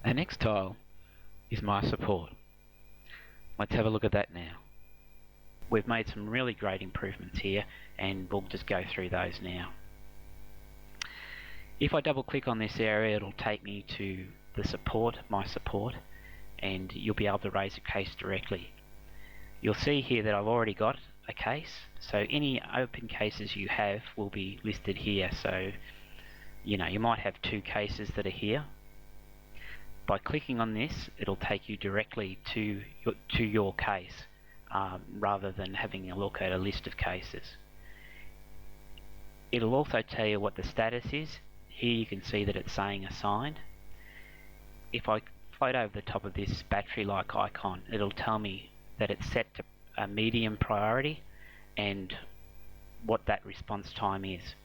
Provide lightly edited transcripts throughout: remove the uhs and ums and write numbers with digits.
The next tile is MySupport. Let's have a look at that now. We've made some really great improvements here, and we'll just go through those now. If I double click on this area, it'll take me to the support, MySupport, and you'll be able to raise a case directly. You'll see here that I've already got a case, so any open cases you have will be listed here. So you might have two cases that are here. By clicking on this, it'll take you directly to your case, rather than having a look at a list of cases. It'll also tell you what the status is. Here you can see that it's saying assigned. If I float over the top of this battery-like icon, it'll tell me that it's set to a medium priority and what that response time is.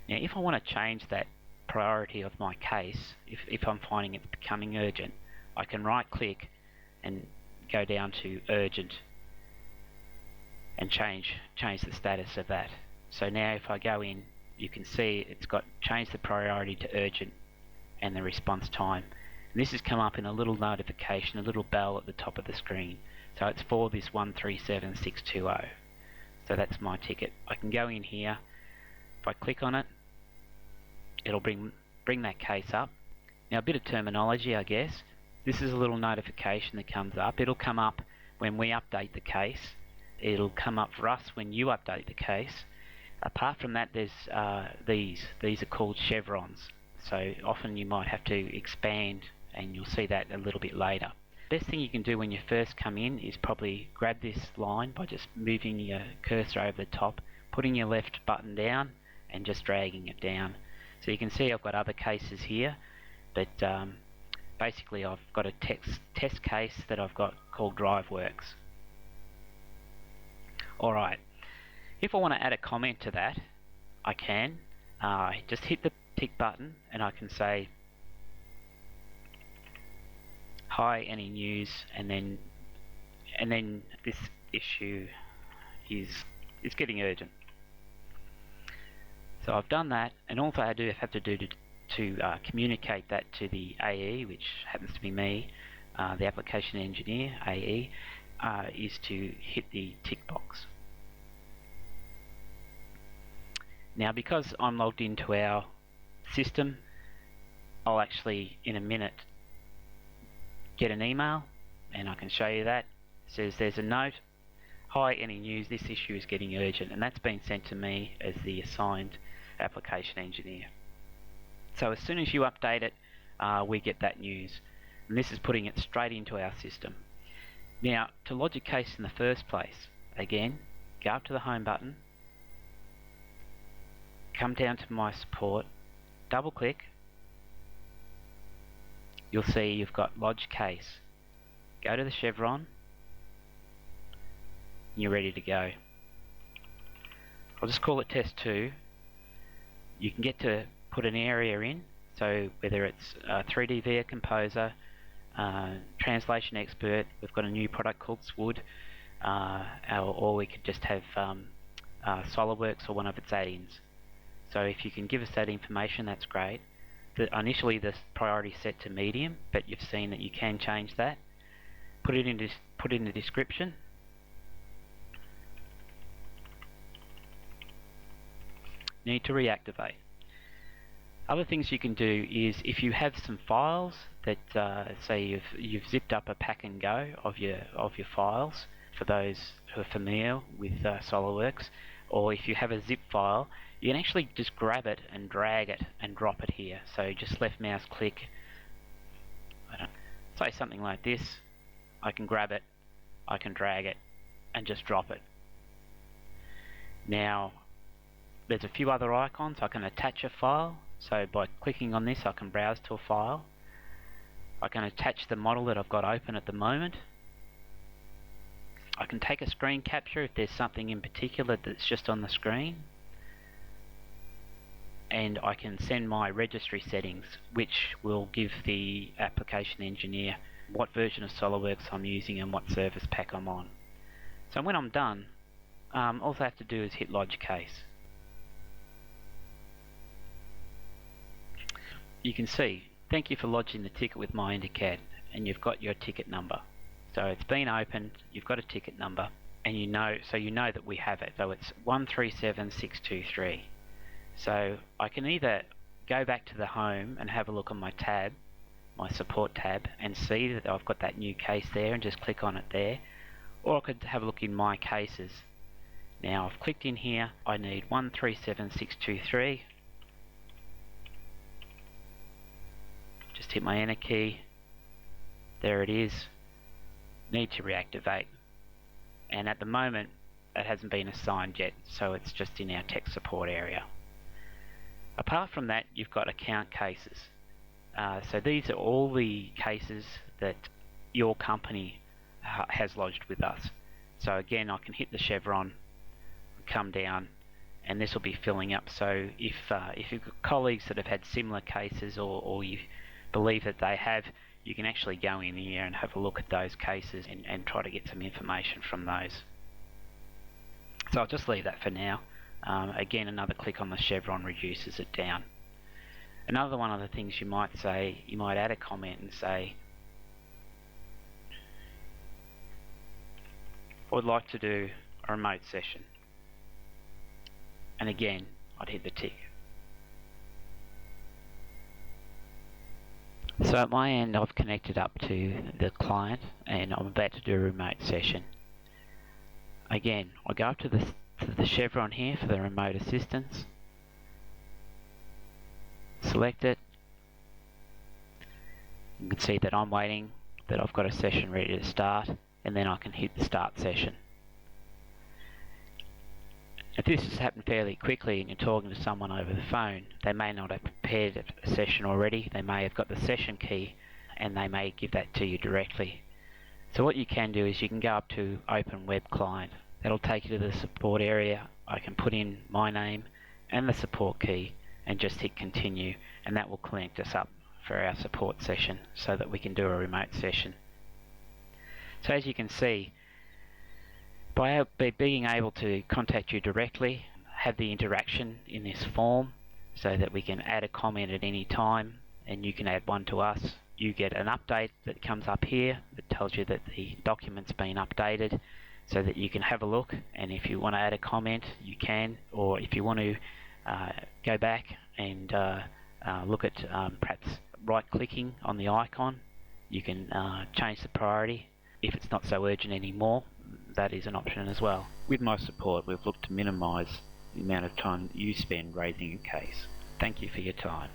Now, if I want to change that priority of my case, if I'm finding it becoming urgent, I can right-click and go down to urgent and change the status of that. So now if I go in, you can see it's got changed the priority to urgent and the response time. And this has come up in a little notification, a little bell at the top of the screen. So it's for this 137620. So that's my ticket. I can go in here. If I click on it, it'll bring that case up. Now, a bit of terminology, I guess. This is a little notification that comes up. It'll come up when we update the case. It'll come up for us when you update the case. Apart from that, there's these are called chevrons. So often you might have to expand, and you'll see that a little bit later. Best thing you can do when you first come in is probably grab this line by just moving your cursor over the top, putting your left button down and just dragging it down. So you can see I've got other cases here, but basically I've got a test case that I've got called DriveWorks. Alright, if I want to add a comment to that, I can just hit the tick button and I can say, hi, any news, and then this issue is getting urgent. So I've done that, and all I have to do to communicate that to the AE, which happens to be me, the application engineer, AE, is to hit the tick box. Now, because I'm logged into our system, I'll actually in a minute get an email, and I can show you that. It says there's a note, hi, any news, this issue is getting urgent, and that's been sent to me as the assigned application engineer. So as soon as you update it, we get that news, and this is putting it straight into our system. Now, to lodge a case in the first place, again, go up to the home button, come down to MySupport, double click, you'll see you've got lodge case. Go to the chevron, and you're ready to go. I'll just call it test 2. You can get to put an area in, so whether it's 3D VIA Composer, Translation Expert, we've got a new product called SWOOD, or we could just have SolidWorks or one of its add-ins. So if you can give us that information, that's great. Initially the priority is set to medium, but you've seen that you can change that. Put in the description. Need to reactivate. Other things you can do is, if you have some files that say you've zipped up a pack and go of your files, for those who are familiar with SolidWorks, or if you have a zip file, you can actually just grab it and drag it and drop it here. So just left mouse click, say something like this, I can grab it, I can drag it and just drop it. Now there's a few other icons. I can attach a file, so by clicking on this I can browse to a file. I can attach the model that I've got open at the moment. I can take a screen capture if there's something in particular that's just on the screen. And I can send my registry settings, which will give the application engineer what version of SolidWorks I'm using and what service pack I'm on. So when I'm done, all I have to do is hit lodge case. You can see Thank you for lodging the ticket with myIntercad, and you've got your ticket number. So it's been opened, you've got a ticket number, and you know that we have it. So it's 137623. So I can either go back to the home and have a look on my tab, my support tab, and see that I've got that new case there and just click on it there, or I could have a look in my cases. Now I've clicked in here, I need 137623. Just hit my enter key. There it is. Need to reactivate. And at the moment it hasn't been assigned yet, so it's just in our tech support area. Apart from that, you've got account cases. So these are all the cases that your company has lodged with us. So again, I can hit the chevron, come down, and this will be filling up. So if you've got colleagues that have had similar cases, or you believe that they have, you can actually go in here and have a look at those cases and try to get some information from those. So I'll just leave that for now. Again, another click on the chevron reduces it down. Another one of the things you might say, you might add a comment and say, I would like to do a remote session. And again, I'd hit the tick. So at my end, I've connected up to the client and I'm about to do a remote session. Again, I go up to the chevron here for the remote assistance, select it. You can see that I'm waiting, that I've got a session ready to start, and then I can hit the start session. If this has happened fairly quickly and you're talking to someone over the phone, they may not have prepared a session already. They may have got the session key and they may give that to you directly. So what you can do is you can go up to Open Web Client. That'll take you to the support area. I can put in my name and the support key and just hit continue, and that will connect us up for our support session so that we can do a remote session. So as you can see, by being able to contact you directly, have the interaction in this form so that we can add a comment at any time and you can add one to us. You get an update that comes up here that tells you that the document's been updated so that you can have a look, and if you want to add a comment you can, or if you want to go back and look at perhaps right clicking on the icon, you can change the priority. If it's not so urgent anymore, that is an option as well. With MySupport, we've looked to minimise the amount of time you spend raising a case. Thank you for your time.